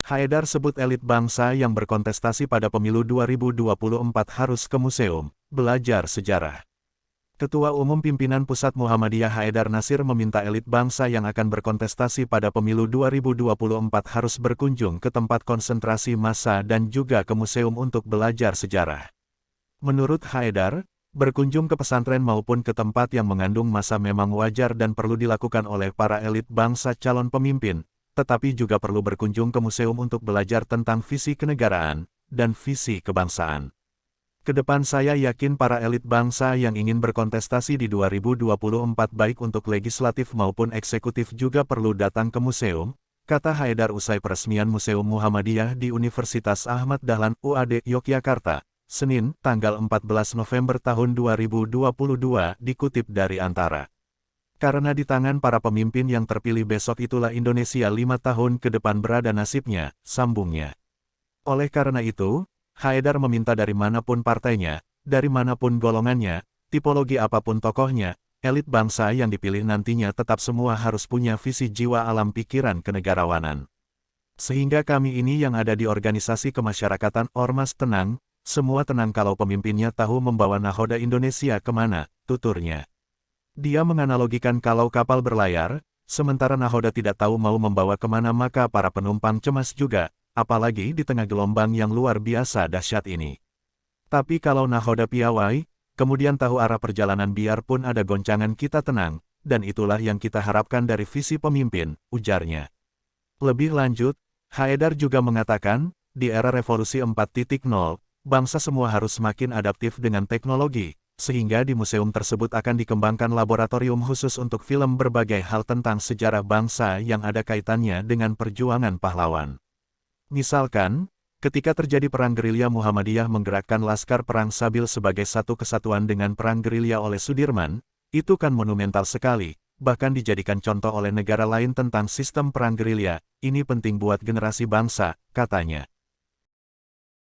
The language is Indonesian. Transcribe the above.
Haidar sebut elit bangsa yang berkontestasi pada pemilu 2024 harus ke museum, belajar sejarah. Ketua Umum Pimpinan Pusat Muhammadiyah Haidar Nasir meminta elit bangsa yang akan berkontestasi pada pemilu 2024 harus berkunjung ke tempat konsentrasi massa dan juga ke museum untuk belajar sejarah. Menurut Haidar, berkunjung ke pesantren maupun ke tempat yang mengandung massa memang wajar dan perlu dilakukan oleh para elit bangsa calon pemimpin, tetapi juga perlu berkunjung ke museum untuk belajar tentang visi kenegaraan dan visi kebangsaan. Kedepan saya yakin para elit bangsa yang ingin berkontestasi di 2024 baik untuk legislatif maupun eksekutif juga perlu datang ke museum, kata Haidar usai peresmian Museum Muhammadiyah di Universitas Ahmad Dahlan UAD Yogyakarta, Senin, tanggal 14 November tahun 2022, dikutip dari Antara. Karena di tangan para pemimpin yang terpilih besok itulah Indonesia 5 tahun ke depan berada nasibnya, sambungnya. Oleh karena itu, Haidar meminta dari manapun partainya, dari manapun golongannya, tipologi apapun tokohnya, elit bangsa yang dipilih nantinya tetap semua harus punya visi jiwa alam pikiran kenegarawanan. Sehingga kami ini yang ada di organisasi kemasyarakatan Ormas tenang, semua tenang kalau pemimpinnya tahu membawa nahoda Indonesia kemana, tuturnya. Dia menganalogikan kalau kapal berlayar, sementara nahoda tidak tahu mau membawa kemana maka para penumpang cemas juga, apalagi di tengah gelombang yang luar biasa dahsyat ini. Tapi kalau nahoda piawai, kemudian tahu arah perjalanan biarpun ada goncangan kita tenang, dan itulah yang kita harapkan dari visi pemimpin, ujarnya. Lebih lanjut, Haidar juga mengatakan, di era revolusi 4.0, bangsa semua harus semakin adaptif dengan teknologi, sehingga di museum tersebut akan dikembangkan laboratorium khusus untuk film berbagai hal tentang sejarah bangsa yang ada kaitannya dengan perjuangan pahlawan. Misalkan, ketika terjadi perang gerilya Muhammadiyah menggerakkan Laskar Perang Sabil sebagai satu kesatuan dengan perang gerilya oleh Sudirman, itu kan monumental sekali, bahkan dijadikan contoh oleh negara lain tentang sistem perang gerilya, ini penting buat generasi bangsa, katanya.